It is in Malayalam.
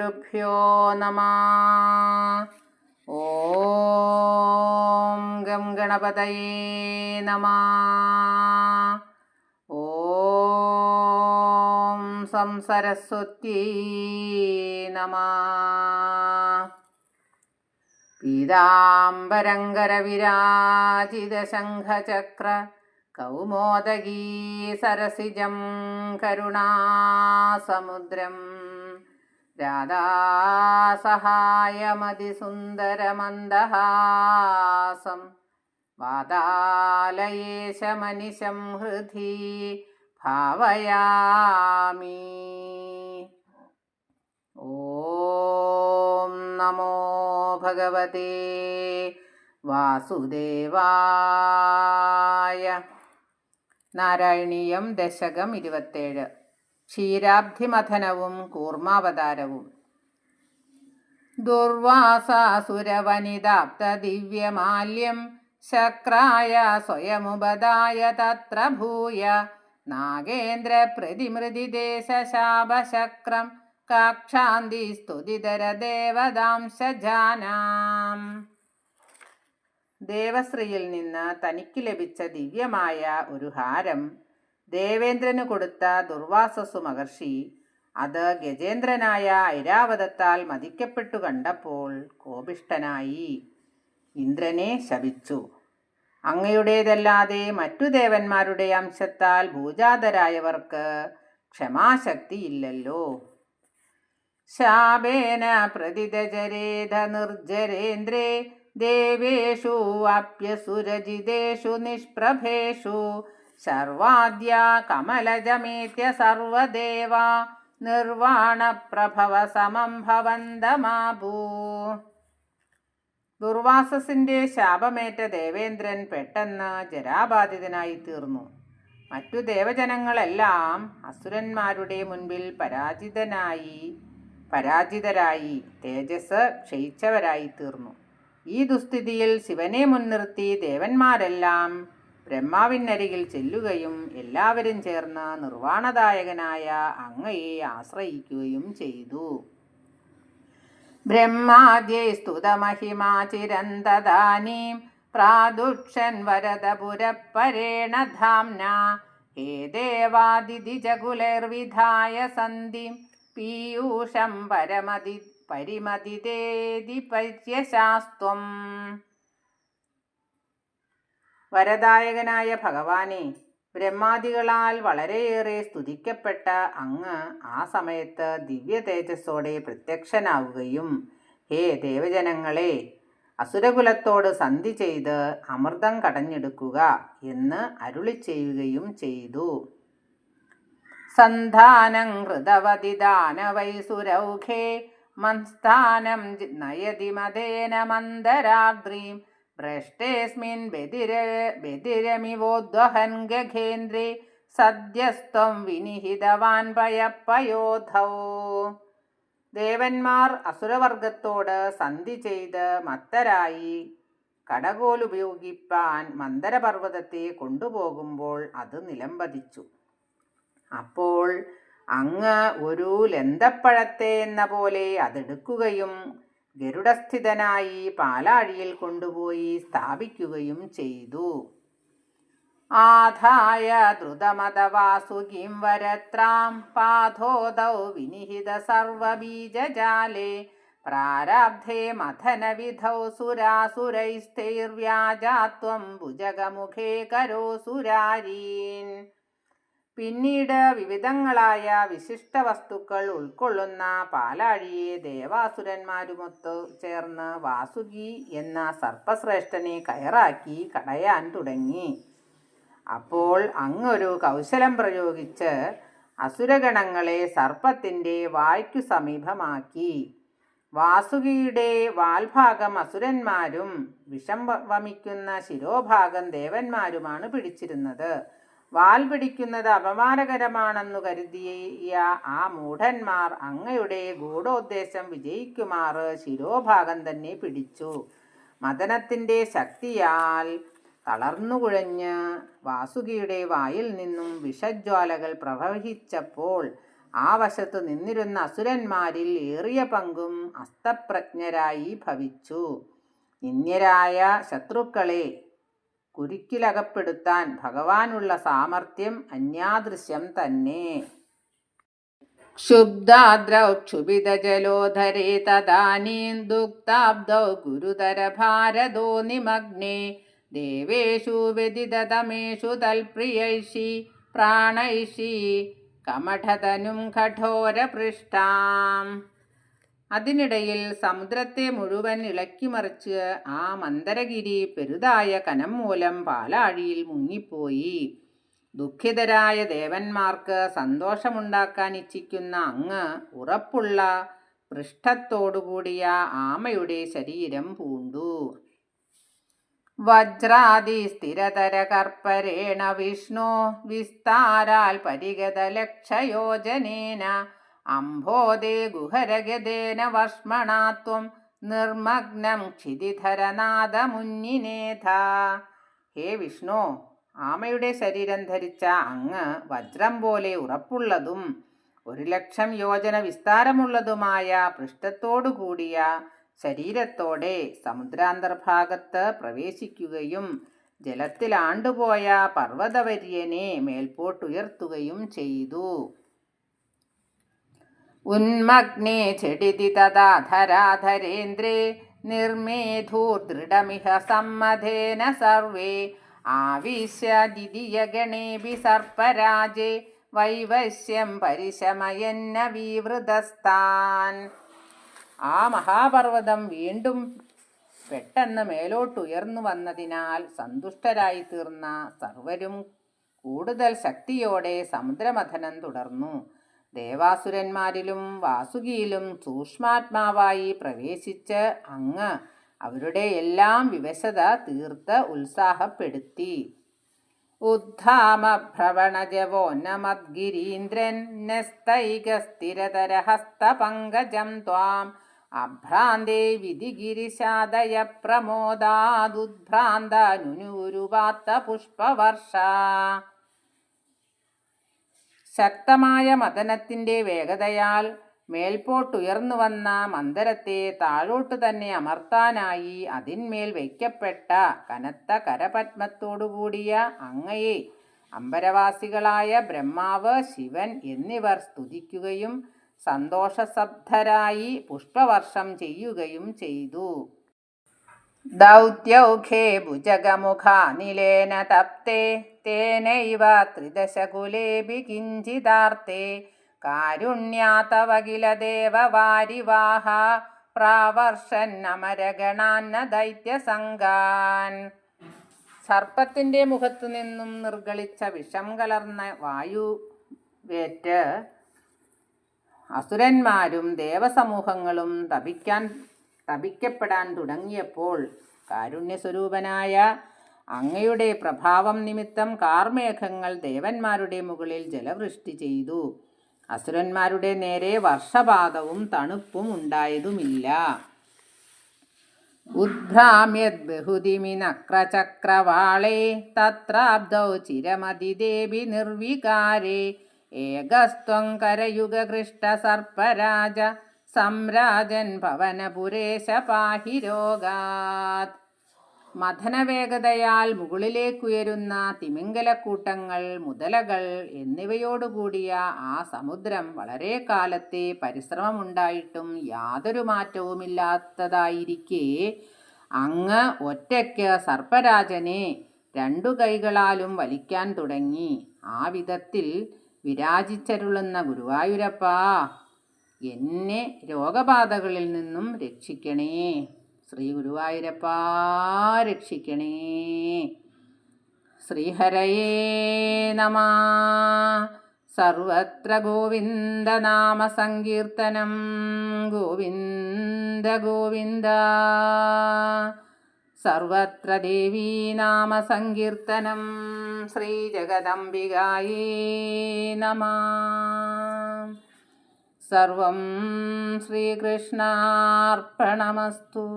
ശ്രീഗുരുഭ്യോ നമഃ. ഓം ഗം ഗണപതയേ നമഃ. ഓം സംസരസ്വത്യൈ നമഃ. പീതാംബരംഗരവിരാജിതശംഖചക്ര കൗമോദഗീ സരസിജം കരുണാസമുദ്രം രാധാസഹായമതിസുന്ദരമന്ദഹാസം വാതാലയേശമനിശം ഹൃദി ഭാവയാമി. ഓം നമോ ഭഗവതേ വാസുദേവായ. നാരായണീയം ദശകം 27. ക്ഷീരാബ്ധിമഥനവും കൂർമാവതാരവും. ദുർവാസാസുരവനിതാപ്ത ദിവ്യമാല്യം ശക്രായ സ്വയമുപദായ തത്ര ഭൂയ നാഗേന്ദ്ര പ്രതിമൃതിദേശശാപശക്രം കാക്ഷാന്തി സ്തുതിതര ദേവതാംശജാനാം. ദേവശ്രീയിൽ നിന്ന് തനിക്ക് ലഭിച്ച ദിവ്യമായ ഒരു ഹാരം ദേവേന്ദ്രന് കൊടുത്ത ദുർവാസസു മഹർഷി അത് ഗജേന്ദ്രനായ ഐരാവതത്താൽ മതിക്കപ്പെട്ടു കണ്ടപ്പോൾ കോപിഷ്ഠനായി ഇന്ദ്രനെ ശപിച്ചു. അങ്ങയുടേതല്ലാതെ മറ്റു ദേവന്മാരുടെ അംശത്താൽ ഭൂജാതരായവർക്ക് ക്ഷമാശക്തിയില്ലല്ലോ. ശാപേന പ്രതിതജരേധ നിർജരേന്ദ്രേ ദേവേഷു അപ്യസുരജിതേഷു നിഷ്പ്രഭേഷു ശർവാദ്യ കമലജമേത്യ സർവദേവ നിർവാണപ്രഭവ സമം ഭവന്തമാഭൂ. ദുർവാസസിന്റെ ശാപമേറ്റ ദേവേന്ദ്രൻ പെട്ടെന്ന് ജരാബാധിതനായി തീർന്നു. മറ്റു ദേവജനങ്ങളെല്ലാം അസുരന്മാരുടെ മുൻപിൽ പരാജിതരായി തേജസ് ക്ഷയിച്ചവരായി തീർന്നു. ഈ ദുസ്ഥിതിയിൽ ശിവനെ മുൻനിർത്തി ദേവന്മാരെല്ലാം ബ്രഹ്മാവിനരികിൽ ചെല്ലുകയും എല്ലാവരും ചേർന്ന് നിർവാണദായകനായ അങ്ങയെ ആശ്രയിക്കുകയും ചെയ്തു. ബ്രഹ്മാദ്യൈ സ്തുതമഹിമാ ചിരന്തദാനീം പ്രാദുക്ഷൻ വരദപുരപ്പരേണ ധാംന ഹേ ദേവാദിതിജകുലൈർവിധായ സന്ധിം പീയൂഷം പരിമതിതേതി പര്യശാസ്ത്വം. വരദായകനായ ഭഗവാനെ, ബ്രഹ്മാദികളാൽ വളരെയേറെ സ്തുതിക്കപ്പെട്ട അങ്ങ് ആ സമയത്ത് ദിവ്യ തേജസ്സോടെ പ്രത്യക്ഷനാവുകയും ഹേ ദേവജനങ്ങളെ, അസുരകുലത്തോട് സന്ധി ചെയ്ത് അമൃതം കടഞ്ഞെടുക്കുക എന്ന് അരുളി ചെയ്യുകയും ചെയ്തു. സന്ധാനം ഹൃദവതി ദാനവൈസുരൗഖേ മൻസ്ഥാനം നയതി മദേന മന്ദരാദ്രീം ഭ്രഷ്ടേസ്മിൻ ബദിരമിവോദ്വഹൻ ഗഖേന്ദ്രേ സദ്യസ്ത്വം വിനിഹിതവാൻ പയപ്പയോധൗ. ദേവന്മാർ അസുരവർഗത്തോട് സന്ധി ചെയ്ത് മത്തരായി കടകോലുപയോഗിപ്പാൻ മന്ദരപർവ്വതത്തെ കൊണ്ടുപോകുമ്പോൾ അത് നിലംപതിച്ചു. അപ്പോൾ അങ്ങ് ഒരു ലന്തപ്പഴത്തെ എന്ന പോലെ അതെടുക്കുകയും ഗരുഡസ്ഥിതനായി പാലാഴിയിൽ കൊണ്ടുപോയി സ്ഥാപിക്കുകയും ചെയ്തു. ആധായ ദ്രുതമതവാസുകിം വരത്രാം പാഥോദൗ വിനിഹിത സർവബീജജാലേ പ്രാരബ്ധേ മഥനവിധൗ സുരാസുരൈസ്ഥൈർവ്യാജാത്വം ഭുജഗമുഖേ കരോസുരാരീൻ. പിന്നീട് വിവിധങ്ങളായ വിശിഷ്ട വസ്തുക്കൾ ഉൾക്കൊള്ളുന്ന പാലാഴിയെ ദേവാസുരന്മാരുമൊത്തു ചേർന്ന് വാസുകി എന്ന സർപ്പശ്രേഷ്ഠനെ കയറാക്കി കടയാൻ തുടങ്ങി. അപ്പോൾ അങ്ങൊരു കൗശലം പ്രയോഗിച്ച് അസുരഗണങ്ങളെ സർപ്പത്തിൻ്റെ വായ്ക്കു സമീപമാക്കി. വാസുകിയുടെ വാൽഭാഗം അസുരന്മാരും വിഷം വമിക്കുന്ന ശിരോഭാഗം ദേവന്മാരുമാണ് പിടിച്ചിരുന്നത്. വാൽ പിടിക്കുന്നത് അപമാനകരമാണെന്നു കരുതിയ ആ മൂഢന്മാർ അങ്ങയുടെ ഗൂഢോദ്ദേശം വിജയിക്കുമാറ് ശിരോഭാഗം തന്നെ പിടിച്ചു. മദനത്തിൻ്റെ ശക്തിയാൽ തളർന്നുകുഴഞ്ഞ് വാസുകിയുടെ വായിൽ നിന്നും വിഷജ്വാലകൾ പ്രവഹിച്ചപ്പോൾ ആ വശത്തു നിന്നിരുന്ന അസുരന്മാരിൽ ഏറിയ പങ്കും അസ്തപ്രജ്ഞരായി ഭവിച്ചു. നിന്ദ്യരായ ശത്രുക്കളെ കുരുക്കിലകപ്പെടുത്താൻ ഭഗവാനുള്ള സാമർഥ്യം അന്യാദൃശ്യം തന്നെ. ക്ഷുബ്ധാദ്രൗ ക്ഷുഭിതജലോധരേ തദാനീം ദുഗ്ധാബ്ദൗ ഗുരുതരഭാരതോ നിമഗ്നേ ദേവേഷു വ്യതിതതമേഷു തൽപ്രിയൈഷി പ്രാണൈഷി കമഠതനും കഠോരപൃഷ്ടാം. അതിനിടയിൽ സമുദ്രത്തെ മുഴുവൻ ഇളക്കിമറിച്ച് ആ മന്ദരഗിരി പെരുതായ കനം മൂലം പാലാഴിയിൽ മുങ്ങിപ്പോയി. ദുഃഖിതരായ ദേവന്മാർക്ക് സന്തോഷമുണ്ടാക്കാൻ ഇച്ഛിക്കുന്ന അങ്ങ് ഉറപ്പുള്ള പൃഷ്ഠത്തോടുകൂടിയ ആമയുടെ ശരീരം പൂണ്ടു. വജ്രാദി സ്ഥിരതര കർപ്പരേണ വിഷ്ണു വിസ്താരാൽ പരിഗതലക്ഷയോജനേന അംഭോദേ ഗുഹരഗതേന വർഷ്മണാത്വം നിർമഗ്നം ക്ഷിതിധരനാദമുന്നിനേഥ. ഹേ വിഷ്ണു, ആമയുടെ ശരീരം ധരിച്ച അങ്ങ് വജ്രം പോലെ ഉറപ്പുള്ളതും 1,00,000 യോജന വിസ്താരമുള്ളതുമായ പൃഷ്ഠത്തോടുകൂടിയ ശരീരത്തോടെ സമുദ്രാന്തർഭാഗത്ത് പ്രവേശിക്കുകയും ജലത്തിൽ ആണ്ടുപോയ പർവ്വതവര്യനെ മേൽപോട്ടുയർത്തുകയും ചെയ്തു. ഉന്മഗ്നേ ഝടിതി തഥാ ധരാധരേന്ദ്രേ നിർമേധൂർദൃഢമിഹ സമ്മധേന സർവേ ആവിശ്യ ദിദിയഗണേഭി സർപ്പരാജേ വൈവശ്യം പരിശമയന്ന വിവൃതസ്ഥാൻ. ആ മഹാപർവ്വതം വീണ്ടും പെട്ടെന്ന് മേലോട്ടുയർന്നു വന്നതിനാൽ സന്തുഷ്ടരായി തീർന്ന സർവരും കൂടുതൽ ശക്തിയോടെ സമുദ്രമഥനം തുടർന്നു. ദേവാസുരന്മാരിലും വാസുകിയിലും സൂക്ഷ്മാത്മാവായി പ്രവേശിച്ച് അങ്ങ് അവരുടെ എല്ലാം വിവശത തീർത്ത് ഉത്സാഹപ്പെടുത്തി. ഉദ്ധാമഭ്രവണജവോന്നമദ്ഗിരീന്ദ്രൻ നസ്തൈകസ്ഥിരതരഹസ്തപങ്കജം ത്വാം അഭ്രാന്തേ വിധിഗിരിശാദയ പ്രമോദാദുദ്ഭ്രാന്തനുനുരുവാത്ത പുഷ്പവർഷ. ശക്തമായ മദനത്തിൻ്റെ വേഗതയാൽ മേൽപോട്ടുയർന്നു വന്ന മന്ദരത്തെ താഴോട്ടു തന്നെ അമർത്താനായി അതിന്മേൽ വയ്ക്കപ്പെട്ട കനത്ത കരപത്മത്തോടുകൂടിയ അങ്ങയെ അംബരവാസികളായ ബ്രഹ്മാവ്, ശിവൻ എന്നിവർ സ്തുതിക്കുകയും സന്തോഷസബ്ധരായി പുഷ്പവർഷം ചെയ്യുകയും ചെയ്തു. ദൗത്യൗഖേ ഭുജഗമുഖാനിലേന തപ്തേ തേനൈവ ത്രിദശകുലേഭി കിഞ്ചിതാർത്തേ കാരുണ്യാതവ കില ദേവവാരിവാഹ പ്രാവർഷന്നമരഗണാന്ന ദൈത്യസംഗാൻ. സർപ്പത്തിൻ്റെ മുഖത്തു നിന്നും നിർഗളിച്ച വിഷം കലർന്ന വായുവേറ്റ് അസുരന്മാരും ദേവസമൂഹങ്ങളും തപിക്കപ്പെടാൻ തുടങ്ങിയപ്പോൾ കാരുണ്യസ്വരൂപനായ അങ്ങയുടെ പ്രഭാവം നിമിത്തം കാർമേഘങ്ങൾ ദേവന്മാരുടെ മുകളിൽ ജലവൃഷ്ടി ചെയ്തു. അസുരന്മാരുടെ നേരെ വർഷപാതവും തണുപ്പും ഉണ്ടായതുമില്ല. ഉദ്ഭ്രാമ്യത് ബഹുതിമിനക്രചക്രവാളേ തത്രാബ്ദൗ ചിരമതിദേവി നിർവികാരേ ഏകസ്ത്വം കരയുഗകൃഷ്ട സർപ്പരാജ സംരാജൻ ഭവനപുരേശ പാഹി രോഗാത്. മഥനവേഗതയാൽ മുകളിലേക്കുയരുന്ന തിമിംഗലക്കൂട്ടങ്ങൾ, മുതലകൾ എന്നിവയോടുകൂടിയ ആ സമുദ്രം വളരെ കാലത്തെ പരിശ്രമമുണ്ടായിട്ടും യാതൊരു മാറ്റവുമില്ലാത്തതായിരിക്കെ അങ്ങ് ഒറ്റയ്ക്ക് സർപ്പരാജനെ 2 കൈകളാലും വലിക്കാൻ തുടങ്ങി. ആ വിധത്തിൽ വിരാജിച്ചരുളുന്ന ഗുരുവായൂരപ്പാ, എന്നെ രോഗബാധകളിൽ നിന്നും രക്ഷിക്കണേ. ശ്രീ ഗുരുവായൂരപ്പാ രക്ഷിക്കണേ. ശ്രീഹരയേ നമഃ. സർവത്ര ഗോവിന്ദനാമ സങ്കീർത്തനം. ഗോവിന്ദ ഗോവിന്ദ. സർവത്ര ദേവീനാമ സങ്കീർത്തനം. ശ്രീ ജഗദംബികായേ നമഃ. സർവം ശ്രീകൃഷ്ണാർപ്പണമസ്തു.